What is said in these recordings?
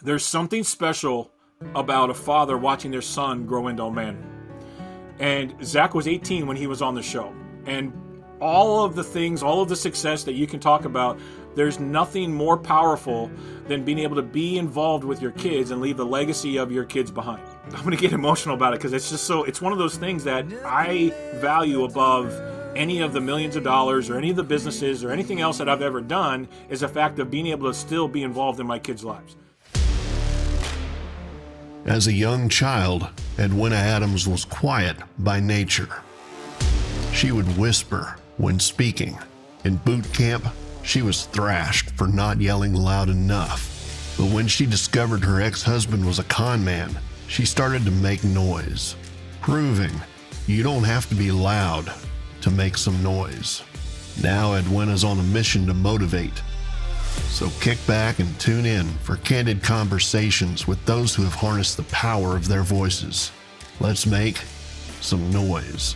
There's something special about a father watching their son grow into a man. And Zach was 18 when he was on the show. And all of the things, all of the success that you can talk about, there's nothing more powerful than being able to be involved with your kids and leave the legacy of your kids behind. I'm going to get emotional about it because it's one of those things that I value above any of the millions of dollars or any of the businesses or anything else that I've ever done, is the fact of being able to still be involved in my kids' lives. As a young child, Edwina Adams was quiet by nature. She would whisper when speaking. In boot camp, she was thrashed for not yelling loud enough. But when she discovered her ex-husband was a con man, she started to make noise, proving you don't have to be loud to make some noise. Now Edwina's on a mission to motivate. So kick back and tune in for candid conversations with those who have harnessed the power of their voices. Let's make some noise.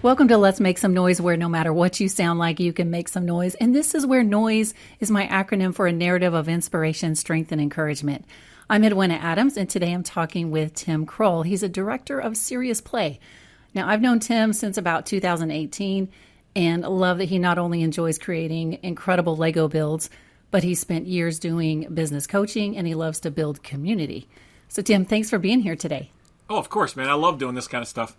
Welcome to Let's Make Some Noise, where no matter what you sound like, you can make some noise. And this is where NOISE is my acronym for a narrative of inspiration, strength, and encouragement. I'm Edwina Adams, and today I'm talking with Tim Croll. He's a director of Serious Play. Now, I've known Tim since about 2018 and love that he not only enjoys creating incredible Lego builds, but he spent years doing business coaching and he loves to build community. So, Tim, thanks for being here today. Oh, of course, man. I love doing this kind of stuff.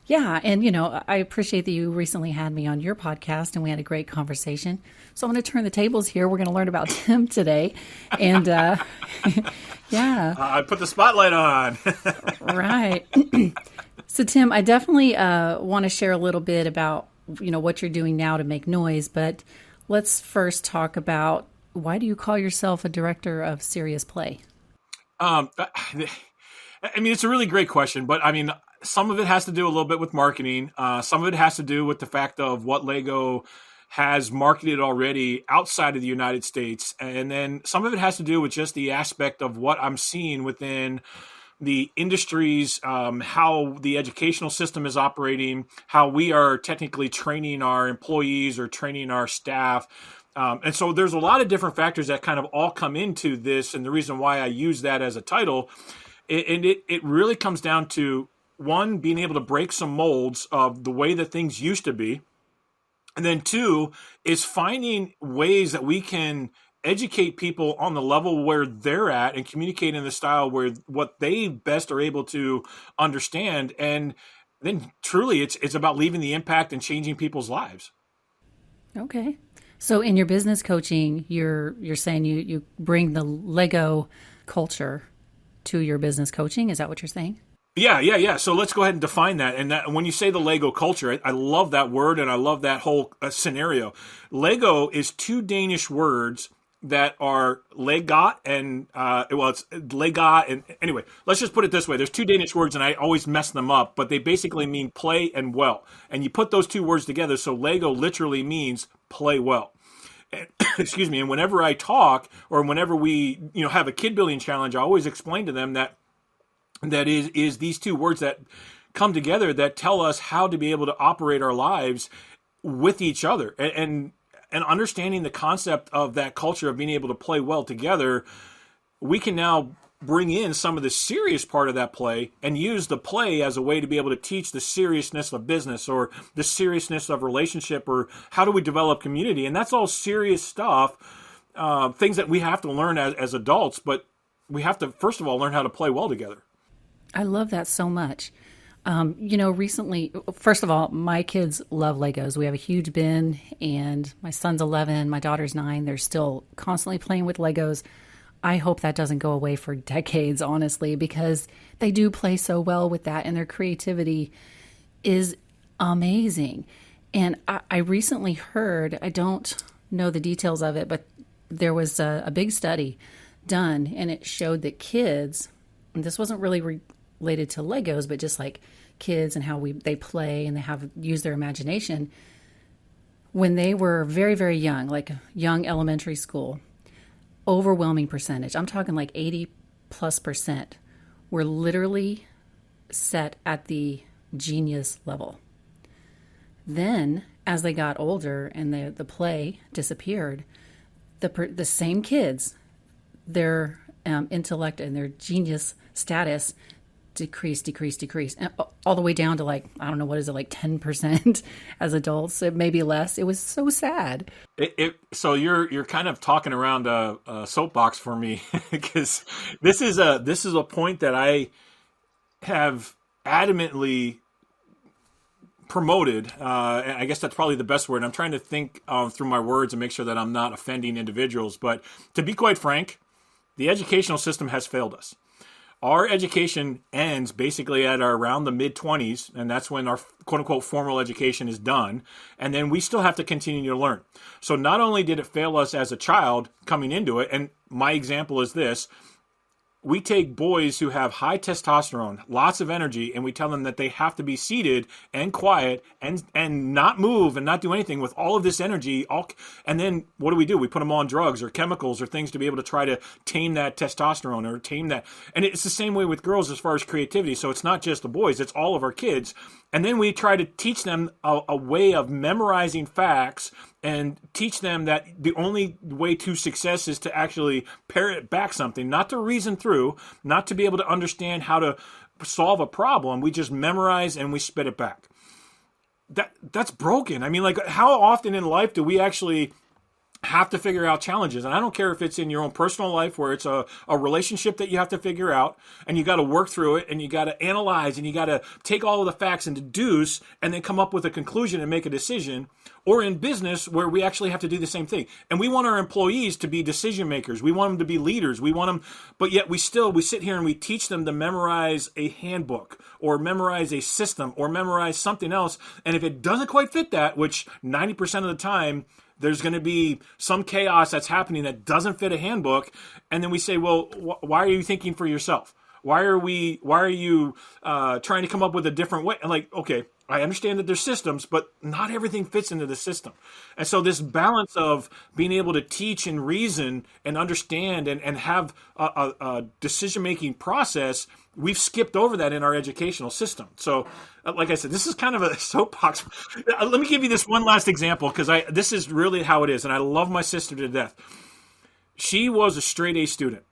Yeah, and I appreciate that you recently had me on your podcast and we had a great conversation. So I'm going to turn the tables here. We're going to learn about Tim today. And yeah. I put the spotlight on. Right. So Tim, I definitely want to share a little bit about, what you're doing now to make noise, but let's first talk about, why do you call yourself a director of Serious Play? It's a really great question, but some of it has to do a little bit with marketing. Some of it has to do with the fact of what Lego has marketed already outside of the United States. And then some of it has to do with just the aspect of what I'm seeing within the industries, how the educational system is operating, how we are technically training our employees or training our staff. And so there's a lot of different factors that kind of all come into this. And the reason why I use that as a title, it really comes down to, one, being able to break some molds of the way that things used to be. And then two, is finding ways that we can educate people on the level where they're at and communicate in the style where what they best are able to understand. And then truly it's about leaving the impact and changing people's lives. Okay. So in your business coaching, you're saying you bring the Lego culture to your business coaching. Is that what you're saying? Yeah. So let's go ahead and define that. And when you say the Lego culture, I love that word and I love that whole scenario. Lego is two Danish words that are legat and, it's legat. And anyway, let's just put it this way. There's two Danish words and I always mess them up, but they basically mean play and well. And you put those two words together. So Lego literally means play well. And, excuse me. And whenever I talk or whenever we, have a kid building challenge, I always explain to them that is these two words that come together that tell us how to be able to operate our lives with each other and understanding the concept of that culture of being able to play well together. We can now bring in some of the serious part of that play and use the play as a way to be able to teach the seriousness of business or the seriousness of relationship or how do we develop community. And that's all serious stuff, things that we have to learn as adults, but we have to, first of all, learn how to play well together. I love that so much. Recently, first of all, my kids love Legos. We have a huge bin and my son's 11, my daughter's 9. They're still constantly playing with Legos. I hope that doesn't go away for decades, honestly, because they do play so well with that and their creativity is amazing. And I recently heard, I don't know the details of it, but there was a big study done and it showed that kids, and this wasn't really related to Legos, but just like kids and how they play and they use their imagination. When they were very, very young, like young elementary school, overwhelming percentage, I'm talking like 80+%, were literally set at the genius level. Then as they got older and the play disappeared, the same kids, their intellect and their genius status decreased, and all the way down to like, I don't know, what is it, like 10% as adults, maybe less. It was so sad. So you're kind of talking around a soapbox for me because this is a point that I have adamantly promoted. I guess that's probably the best word. I'm trying to think through my words and make sure that I'm not offending individuals. But to be quite frank, the educational system has failed us. Our education ends basically at around the mid-20s, and that's when our quote-unquote formal education is done, and then we still have to continue to learn. So not only did it fail us as a child coming into it, and my example is this, we take boys who have high testosterone, lots of energy, and we tell them that they have to be seated and quiet and not move and not do anything with all of this energy. And then what do? We put them on drugs or chemicals or things to be able to try to tame that testosterone or tame that. And it's the same way with girls as far as creativity. So it's not just the boys, it's all of our kids. And then we try to teach them a way of memorizing facts and teach them that the only way to success is to actually parrot back something, not to reason through, not to be able to understand how to solve a problem. We just memorize and we spit it back. That's broken. I mean, like, how often in life do we actually have to figure out challenges? And I don't care if it's in your own personal life where it's a relationship that you have to figure out and you got to work through it and you got to analyze and you got to take all of the facts and deduce and then come up with a conclusion and make a decision, or in business where we actually have to do the same thing. And we want our employees to be decision makers. We want them to be leaders. We want them, but yet we sit here and we teach them to memorize a handbook or memorize a system or memorize something else. And if it doesn't quite fit that, which 90% of the time, there's going to be some chaos that's happening that doesn't fit a handbook. And then we say, well, why are you thinking for yourself? Why are you trying to come up with a different way? And like, okay, I understand that there's systems, but not everything fits into the system. And so this balance of being able to teach and reason and understand and have a decision-making process, we've skipped over that in our educational system. So like I said, this is kind of a soapbox. Let me give you this one last example because this is really how it is. And I love my sister to death. She was a straight A student.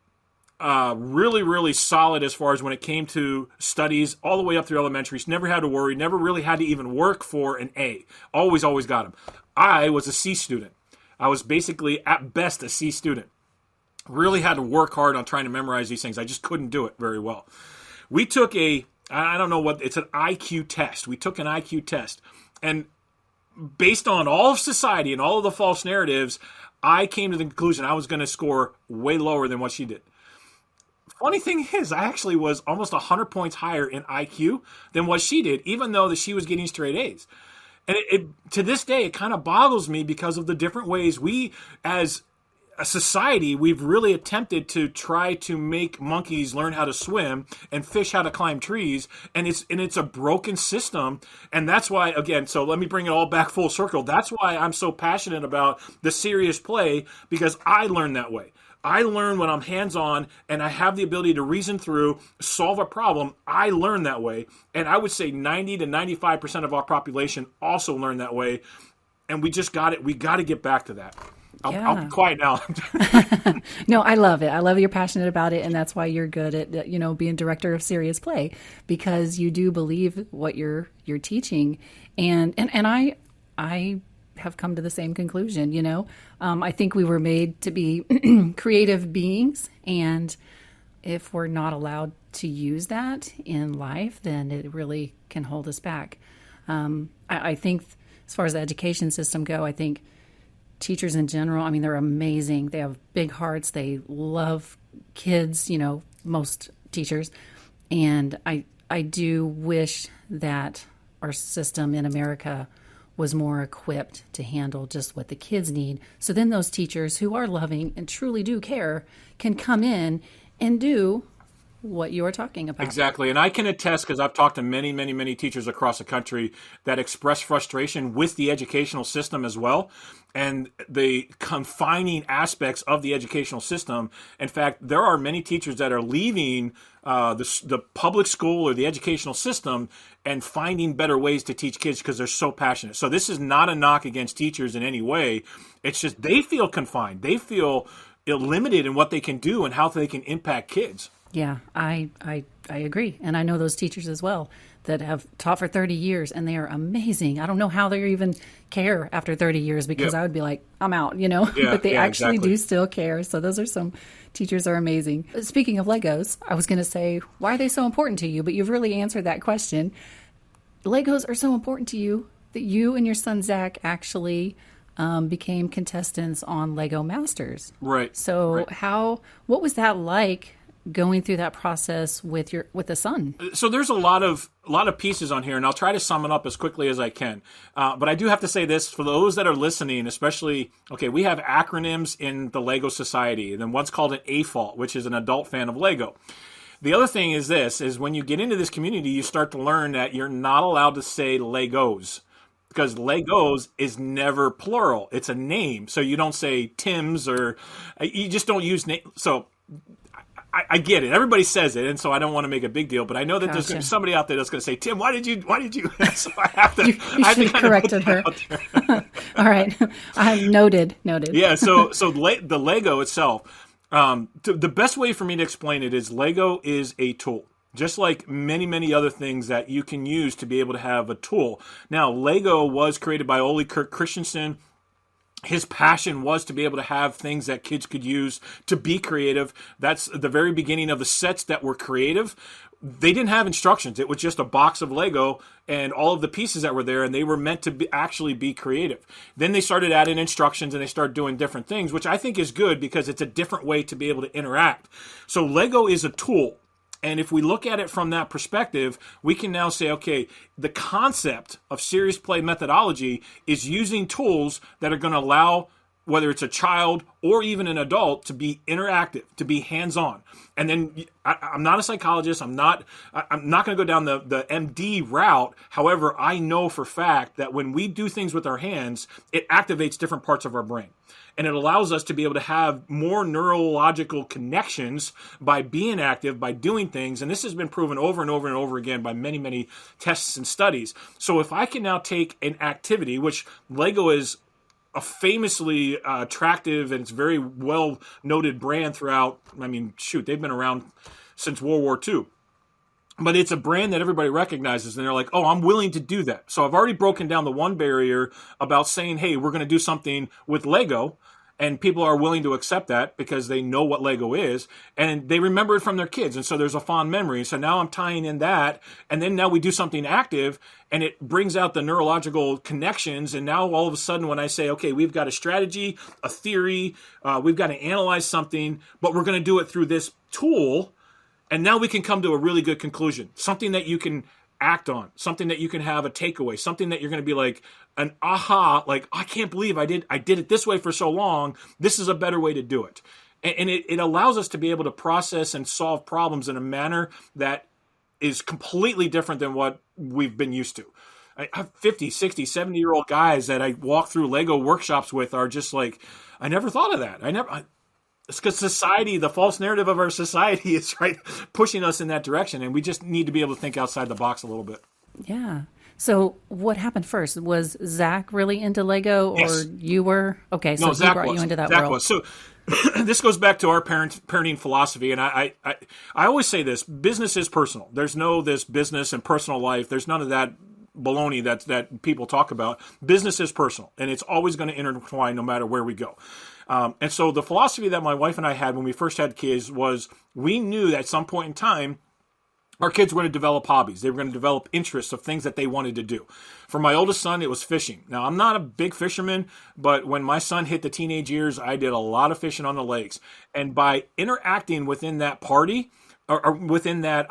Really, really solid as far as when it came to studies all the way up through elementary. She never had to worry, never really had to even work for an A. Always got them. I was a C student. I was basically at best a C student. Really had to work hard on trying to memorize these things. I just couldn't do it very well. We took I don't know what, it's an IQ test. We took an IQ test. And based on all of society and all of the false narratives, I came to the conclusion I was going to score way lower than what she did. Funny thing is, I actually was almost 100 points higher in IQ than what she did, even though that she was getting straight A's. And it to this day, it kind of boggles me because of the different ways we, as a society, we've really attempted to try to make monkeys learn how to swim and fish how to climb trees. And it's a broken system. And that's why, again, so let me bring it all back full circle. That's why I'm so passionate about the serious play, because I learned that way. I learn when I'm hands-on and I have the ability to reason through, solve a problem. I learn that way. And I would say 90 to 95% of our population also learn that way. And we just got it. We got to get back to that. I'll be quiet now. No, I love it. I love you're passionate about it. And that's why you're good at, being director of serious play, because you do believe what you're teaching. And I have come to the same conclusion. I think we were made to be creative beings, and if we're not allowed to use that in life, then it really can hold us back. I think as far as the education system go, I think teachers in general, they're amazing. They have big hearts. They love kids, most teachers. And I do wish that our system in America was more equipped to handle just what the kids need. So then those teachers who are loving and truly do care can come in and do what you are talking about. Exactly. And I can attest, because I've talked to many, many, many teachers across the country that express frustration with the educational system as well, and the confining aspects of the educational system. In fact, there are many teachers that are leaving the public school or the educational system and finding better ways to teach kids because they're so passionate. So this is not a knock against teachers in any way. It's just they feel confined. They feel limited in what they can do and how they can impact kids. Yeah, I agree. And I know those teachers as well that have taught for 30 years, and they are amazing. I don't know how they even care after 30 years, because I would be like, I'm out, but they actually do still care. So those are some teachers are amazing. Speaking of Legos, I was going to say, why are they so important to you? But you've really answered that question. Legos are so important to you that you and your son, Zach, actually became contestants on Lego Masters. Right. So what was that like, going through that process with the son? So there's a lot of pieces on here, and I'll try to sum it up as quickly as I can. But I do have to say this for those that are listening, especially, we have acronyms in the Lego Society, and then one's called an AFALT, which is an adult fan of Lego. The other thing is when you get into this community, you start to learn that you're not allowed to say Legos, because Legos is never plural. It's a name. So you don't say Tim's, or you just don't use name. So I get it. Everybody says it, and so I don't want to make a big deal. But I know that there's going to be somebody out there that's going to say, "Tim, why did you?" So I have to. You should have corrected her. All right, noted. Yeah. So the Lego itself, the best way for me to explain it is Lego is a tool, just like many, many other things that you can use to be able to have a tool. Now, Lego was created by Ole Kirk Christensen. His passion was to be able to have things that kids could use to be creative. That's the very beginning of the sets that were creative. They didn't have instructions. It was just a box of Lego and all of the pieces that were there, and they were meant to actually be creative. Then they started adding instructions, and they started doing different things, which I think is good because it's a different way to be able to interact. So Lego is a tool. And if we look at it from that perspective, we can now say, okay, the concept of serious play methodology is using tools that are going to allow, whether it's a child or even an adult, to be interactive, to be hands-on. And then I'm not a psychologist. I'm not going to go down the MD route. However, I know for fact that when we do things with our hands, it activates different parts of our brain. And it allows us to be able to have more neurological connections by being active, by doing things. And this has been proven over and over and over again by many, many tests and studies. So if I can now take an activity, which Lego is a famously attractive and it's very well noted brand throughout, they've been around since World War II. But it's a brand that everybody recognizes, and they're like, oh, I'm willing to do that. So I've already broken down the one barrier about saying, hey, we're going to do something with Lego, and people are willing to accept that because they know what Lego is, and they remember it from their kids, and so there's a fond memory. So now I'm tying in that, and then now we do something active, and it brings out the neurological connections, and now all of a sudden when I say, okay, we've got a strategy, a theory, we've got to analyze something, but we're going to do it through this tool. And now we can come to a really good conclusion, something that you can act on, something that you can have a takeaway, something that you're going to be like an aha, like, I can't believe I did it this way for so long. This is a better way to do it. And it allows us to be able to process and solve problems in a manner that is completely different than what we've been used to. I have 50, 60, 70-year-old guys that I walk through Lego workshops with are just like, I never thought of that. It's because society, the false narrative of our society is pushing us in that direction. And we just need to be able to think outside the box a little bit. Yeah. So what happened first? Was Zach really into Lego, or Yes. you were? Okay, so No, he Zach brought was. you into that Zach world. was. So this goes back to our parenting philosophy. And I always say this, business is personal. There's no this business and personal life. There's none of that baloney that people talk about. Business is personal, and it's always going to intertwine no matter where we go. And so the philosophy that my wife and I had when we first had kids was we knew that at some point in time, our kids were going to develop hobbies. They were going to develop interests of things that they wanted to do. For my oldest son, it was fishing. Now, I'm not a big fisherman, but when my son hit the teenage years, I did a lot of fishing on the lakes. And by interacting within that party or within that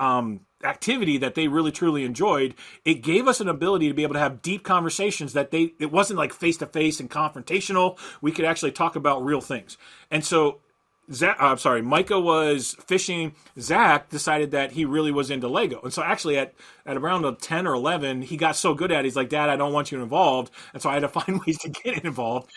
activity that they really truly enjoyed, it gave us an ability to be able to have deep conversations that it wasn't like face to face and confrontational. We could actually talk about real things. And so Micah was fishing. Zach decided that he really was into Lego. And so actually at around 10 or 11, he got so good at it, he's like, Dad, I don't want you involved. And so I had to find ways to get involved.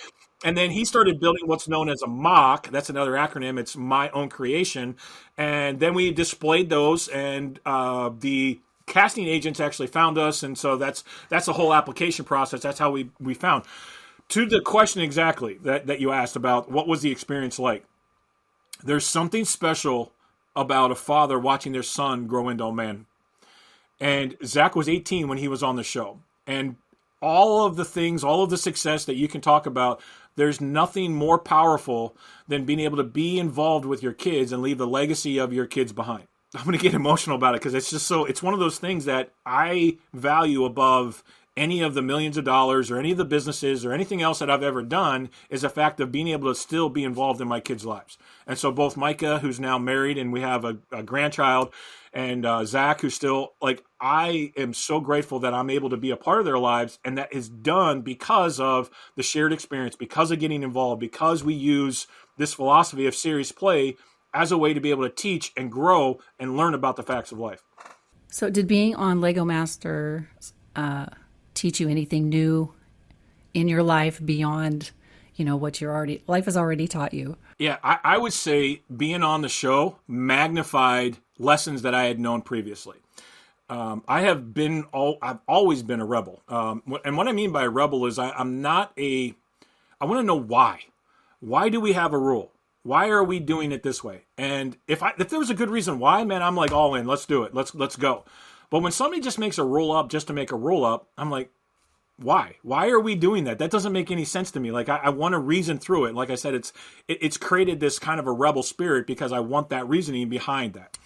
And then he started building what's known as a mock. That's another acronym. It's my own creation. And then we displayed those, and the casting agents actually found us. And so that's the whole application process. That's how we found. To the question exactly that you asked about, what was the experience like? There's something special about a father watching their son grow into a man. And Zach was 18 when he was on the show. And all of the things, all of the success that you can talk about, there's nothing more powerful than being able to be involved with your kids and leave the legacy of your kids behind. I'm going to get emotional about it because it's one of those things that I value above any of the millions of dollars or any of the businesses or anything else that I've ever done, is the fact of being able to still be involved in my kids' lives. And so both Micah, who's now married and we have a grandchild, and Zach, who's still, like, I am so grateful that I'm able to be a part of their lives, and that is done because of the shared experience, because of getting involved, because we use this philosophy of serious play as a way to be able to teach and grow and learn about the facts of life. So did being on Lego Masters teach you anything new in your life beyond, what life has already taught you? Yeah, I would say being on the show magnified lessons that I had known previously. I've always been a rebel. And what I mean by a rebel is I want to know why. Why do we have a rule? Why are we doing it this way? And if there was a good reason why, man, I'm like, all in, let's do it. Let's go. But when somebody just makes a roll up just to make a roll up, I'm like, why? Why are we doing that? That doesn't make any sense to me. Like, I want to reason through it. Like I said, it's created this kind of a rebel spirit because I want that reasoning behind that.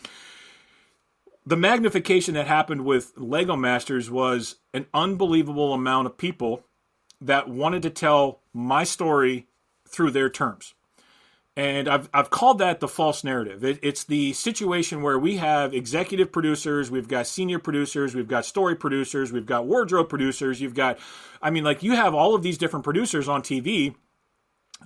The magnification that happened with Lego Masters was an unbelievable amount of people that wanted to tell my story through their terms. And I've called that the false narrative. It's the situation where we have executive producers, we've got senior producers, we've got story producers, we've got wardrobe producers, you have all of these different producers on TV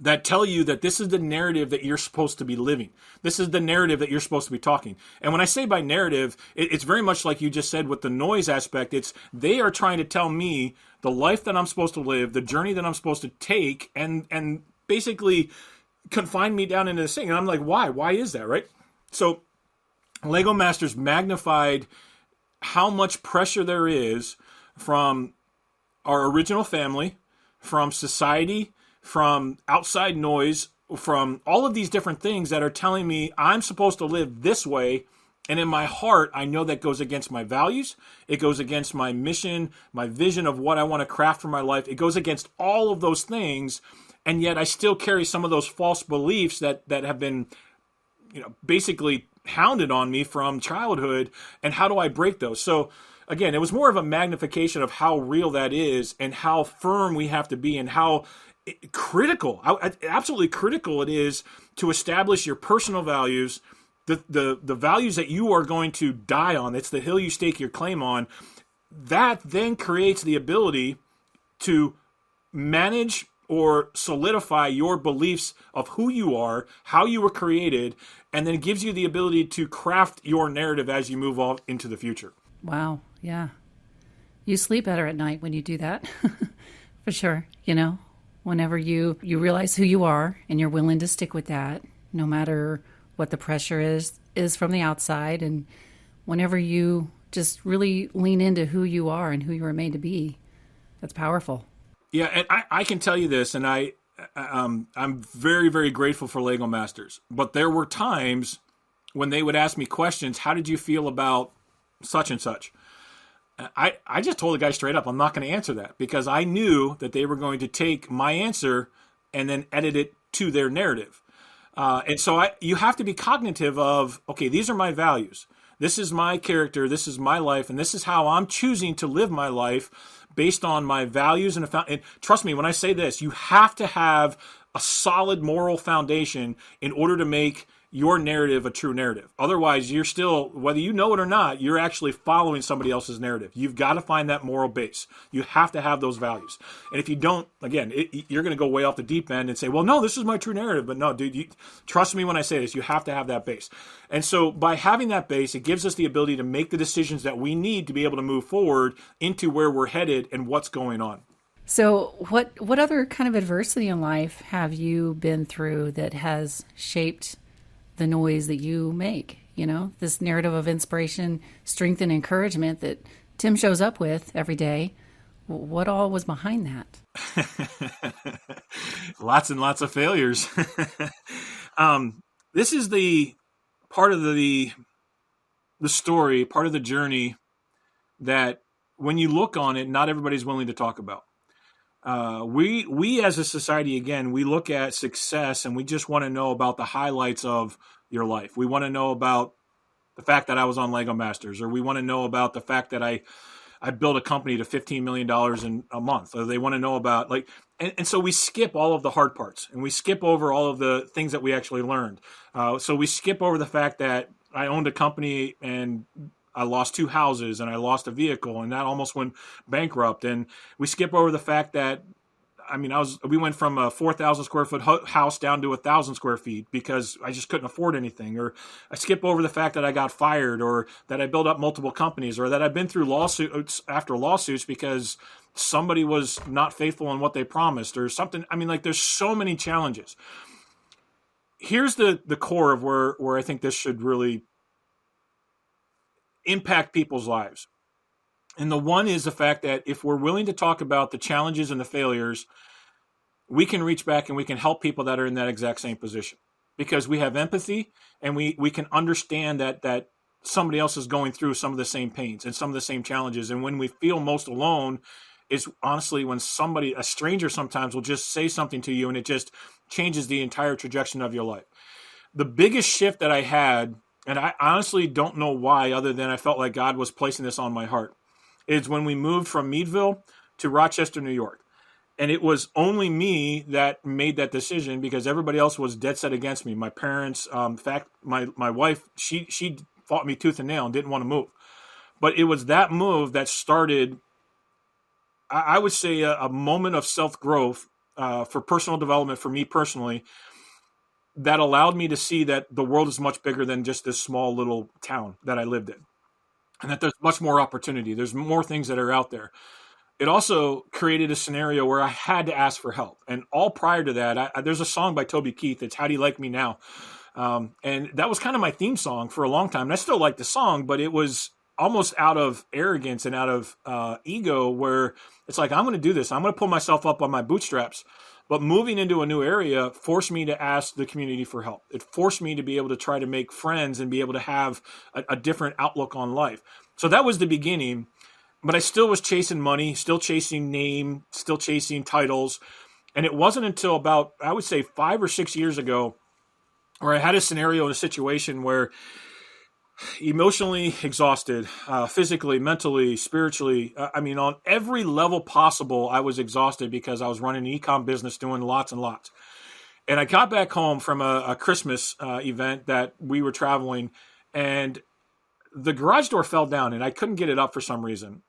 that tell you that this is the narrative that you're supposed to be living. This is the narrative that you're supposed to be talking. And when I say by narrative, it's very much like you just said with the noise aspect. They are trying to tell me the life that I'm supposed to live, the journey that I'm supposed to take, and basically confine me down into this thing. And I'm like, why? Why is that, right? So Lego Masters magnified how much pressure there is from our original family, from society, from outside noise, from all of these different things that are telling me I'm supposed to live this way. And in my heart, I know that goes against my values. It goes against my mission, my vision of what I want to craft for my life. It goes against all of those things. And yet I still carry some of those false beliefs that have been, basically hounded on me from childhood. And how do I break those? So again, it was more of a magnification of how real that is and how firm we have to be and how absolutely critical it is to establish your personal values, the values that you are going to die on. It's the hill you stake your claim on. That then creates the ability to manage or solidify your beliefs of who you are, how you were created, and then gives you the ability to craft your narrative as you move on into the future. Wow. Yeah. You sleep better at night when you do that. For sure. Whenever you realize who you are and you're willing to stick with that, no matter what the pressure is from the outside, and whenever you just really lean into who you are and who you were made to be, that's powerful. Yeah, and I can tell you this, and I'm very, very grateful for Lego Masters. But there were times when they would ask me questions, how did you feel about such and such? I just told the guy straight up, I'm not going to answer that, because I knew that they were going to take my answer and then edit it to their narrative. And so you have to be cognitive of, okay, these are my values. This is my character. This is my life. And this is how I'm choosing to live my life based on my values. And trust me, when I say this, you have to have a solid moral foundation in order to make your narrative a true narrative. Otherwise, you're still, whether you know it or not, you're actually following somebody else's narrative. You've got to find that moral base. You have to have those values. And if you don't, again, you're going to go way off the deep end and say, well, no, this is my true narrative. But no, dude, trust me when I say this, you have to have that base. And so by having that base, it gives us the ability to make the decisions that we need to be able to move forward into where we're headed and what's going on. So what other kind of adversity in life have you been through that has shaped the noise that you make? You know, this narrative of inspiration, strength, and encouragement that Tim shows up with every day. What all was behind that? Lots and lots of failures. This is the part of the story, part of the journey that when you look on it, not everybody's willing to talk about. We as a society, again, we look at success and we just want to know about the highlights of your life. We want to know about the fact that I was on Lego Masters, or we want to know about the fact that I built a company to $15 million in a month. Or they want to know about and so we skip all of the hard parts and we skip over all of the things that we actually learned. So we skip over the fact that I owned a company and I lost 2 houses and I lost a vehicle and that almost went bankrupt. And we skip over the fact that, we went from a 4,000 square foot house down to 1,000 square feet because I just couldn't afford anything. Or I skip over the fact that I got fired, or that I built up multiple companies, or that I've been through lawsuits after lawsuits because somebody was not faithful in what they promised or something. There's so many challenges. Here's the core of where I think this should really impact people's lives. And the one is the fact that if we're willing to talk about the challenges and the failures, we can reach back and we can help people that are in that exact same position, because we have empathy and we can understand that somebody else is going through some of the same pains and some of the same challenges. And when we feel most alone is honestly when a stranger sometimes will just say something to you and it just changes the entire trajectory of your life. The biggest shift that I had, and I honestly don't know why, other than I felt like God was placing this on my heart, is when we moved from Meadville to Rochester, New York. And it was only me that made that decision because everybody else was dead set against me. My parents, in fact, my wife, she fought me tooth and nail and didn't want to move. But it was that move that started, I would say, a moment of self-growth for personal development for me personally, that allowed me to see that the world is much bigger than just this small little town that I lived in, and that there's much more opportunity. There's more things that are out there. It also created a scenario where I had to ask for help. And all prior to that, there's a song by Toby Keith. It's How Do You Like Me Now? And that was kind of my theme song for a long time. And I still like the song, but it was almost out of arrogance and out of ego, where it's like, I'm going to do this. I'm going to pull myself up on my bootstraps. But moving into a new area forced me to ask the community for help. It forced me to be able to try to make friends and be able to have a different outlook on life. So that was the beginning. But I still was chasing money, still chasing name, still chasing titles. And it wasn't until about, I would say, 5 or 6 years ago, where I had a scenario, a situation where emotionally exhausted, physically, mentally, spiritually. On every level possible, I was exhausted because I was running an e-com business doing lots and lots. And I got back home from a Christmas event that we were traveling, and the garage door fell down and I couldn't get it up for some reason.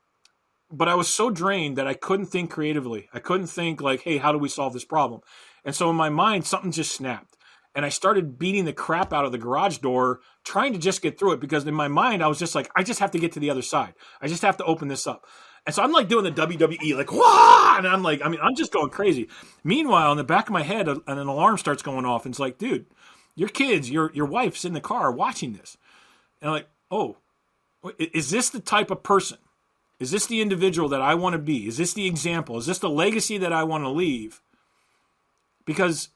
But I was so drained that I couldn't think creatively. I couldn't think like, hey, how do we solve this problem? And so in my mind, something just snapped. And I started beating the crap out of the garage door, trying to just get through it, because in my mind, I was just like, I just have to get to the other side. I just have to open this up. And so I'm like doing the WWE, like, wah! And I'm like, I'm just going crazy. Meanwhile, in the back of my head, an alarm starts going off. And it's like, dude, your kids, your wife's in the car watching this. And I'm like, oh, is this the type of person? Is this the individual that I want to be? Is this the example? Is this the legacy that I want to leave? Because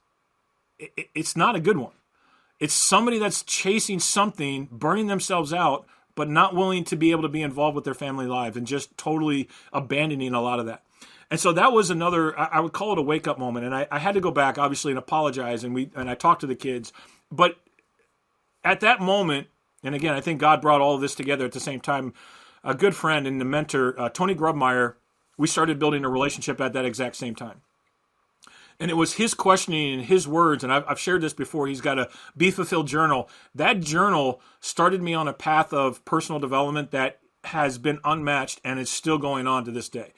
it's not a good one. It's somebody that's chasing something, burning themselves out, but not willing to be able to be involved with their family life and just totally abandoning a lot of that. And so that was another, I would call it a wake-up moment. And I had to go back, obviously, and apologize. And I talked to the kids. But at that moment, and again, I think God brought all of this together at the same time, a good friend and the mentor, Tony Grubmeyer, we started building a relationship at that exact same time. And it was his questioning and his words, and I've shared this before. He's got a Be Fulfilled journal. That journal started me on a path of personal development that has been unmatched and is still going on to this day.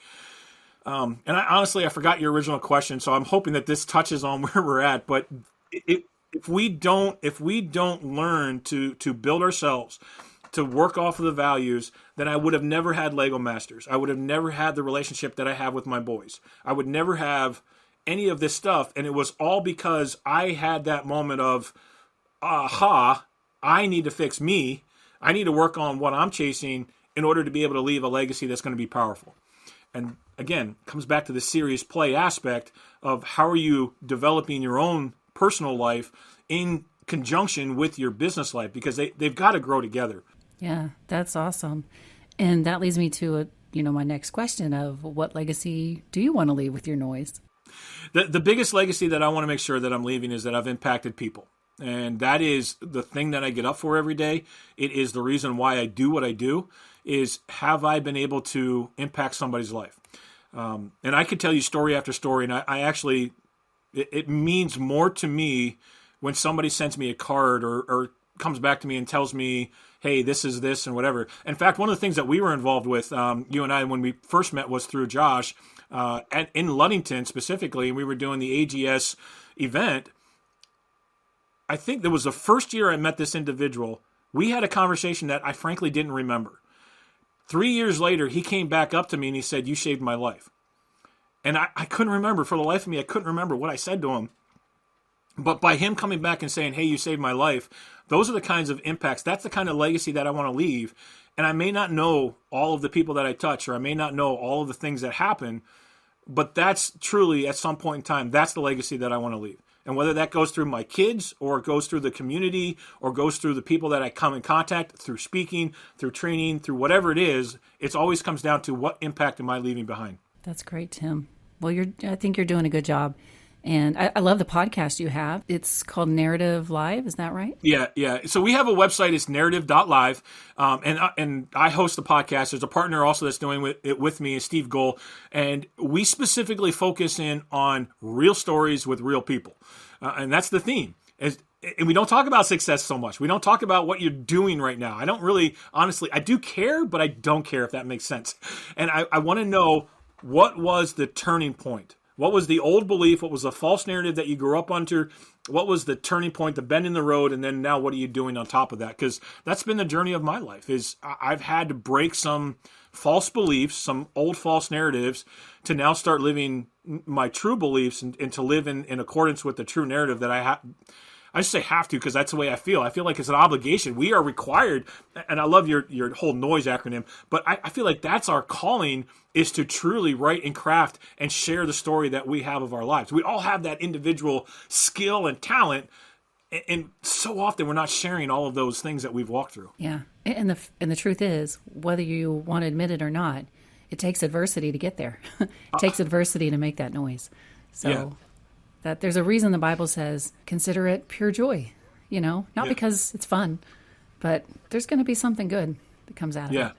And honestly, I forgot your original question, so I'm hoping that this touches on where we're at. But if we don't learn to build ourselves, to work off of the values, then I would have never had Lego Masters. I would have never had the relationship that I have with my boys. I would never have any of this stuff. And it was all because I had that moment of, aha, I need to fix me. I need to work on what I'm chasing in order to be able to leave a legacy that's going to be powerful. And again, comes back to the serious play aspect of how are you developing your own personal life in conjunction with your business life, because they've got to grow together. Yeah, that's awesome. And that leads me to my next question of what legacy do you want to leave with your noise? The biggest legacy that I want to make sure that I'm leaving is that I've impacted people. And that is the thing that I get up for every day. It is the reason why I do what I do, is have I been able to impact somebody's life? And I could tell you story after story, and I actually, it means more to me when somebody sends me a card or comes back to me and tells me, hey, this is this and whatever. In fact, one of the things that we were involved with, you and I, when we first met, was through Josh in Ludington specifically, and we were doing the AGS event. I think that was the first year I met this individual. We had a conversation that I frankly didn't remember. 3 years later, he came back up to me and he said, you saved my life. And I couldn't remember, for the life of me, I couldn't remember what I said to him. But by him coming back and saying, hey, you saved my life, those are the kinds of impacts. That's the kind of legacy that I want to leave. And I may not know all of the people that I touch, or I may not know all of the things that happen, but that's truly, at some point in time, that's the legacy that I want to leave. And whether that goes through my kids, or it goes through the community, or goes through the people that I come in contact, through speaking, through training, through whatever it is, it always comes down to what impact am I leaving behind. That's great, Tim. Well, I think you're doing a good job. And I love the podcast you have. It's called Narrative Live. Is that right? Yeah. So we have a website. It's narrative.live. And I host the podcast. There's a partner also that's doing it with me, is Steve Gohl. And we specifically focus in on real stories with real people. And that's the theme. And we don't talk about success so much. We don't talk about what you're doing right now. I don't really, honestly, I do care, but I don't care, if that makes sense. And I want to know, what was the turning point? What was the old belief? What was the false narrative that you grew up under? What was the turning point, the bend in the road? And then now what are you doing on top of that? Because that's been the journey of my life, is I've had to break some false beliefs, some old false narratives, to now start living my true beliefs and to live in accordance with the true narrative that I have. I just say have to, because that's the way I feel. I feel like it's an obligation. We are required, and I love your whole noise acronym, but I feel like that's our calling, is to truly write and craft and share the story that we have of our lives. We all have that individual skill and talent, and so often we're not sharing all of those things that we've walked through. Yeah, and the truth is, whether you want to admit it or not, it takes adversity to get there. It takes adversity to make that noise. So. Yeah. That there's a reason the Bible says, consider it pure joy, not because it's fun, but there's going to be something good that comes out of it.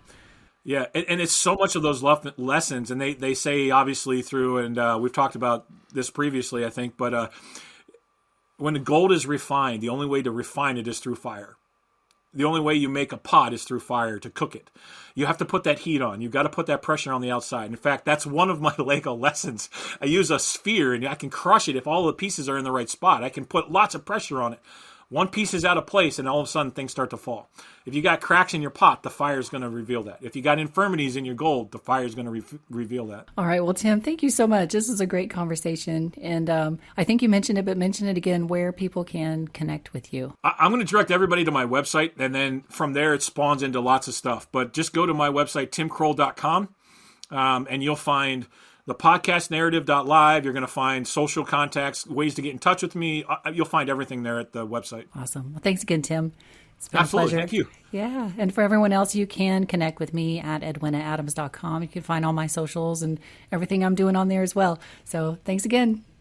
Yeah. And it's so much of those lessons, and they say, obviously, through, and we've talked about this previously, I think, but when the gold is refined, the only way to refine it is through fire. The only way you make a pot is through fire, to cook it. You have to put that heat on. You've got to put that pressure on the outside. In fact, that's one of my Lego lessons. I use a sphere, and I can crush it if all the pieces are in the right spot. I can put lots of pressure on it. One piece is out of place, and all of a sudden things start to fall. If you got cracks in your pot, the fire is going to reveal that. If you got infirmities in your gold, the fire is going to reveal that. All right. Well, Tim, thank you so much. This is a great conversation. And I think you mentioned it, but mention it again, where people can connect with you. I'm going to direct everybody to my website, and then from there it spawns into lots of stuff. But just go to my website, timcroll.com, and you'll find the podcast, narrative.live. You're going to find social contacts, ways to get in touch with me. You'll find everything there at the website. Awesome. Well, thanks again, Tim. It's been Absolutely. a pleasure. Thank you. Yeah. And for everyone else, you can connect with me at edwinaadams.com. You can find all my socials and everything I'm doing on there as well. So thanks again.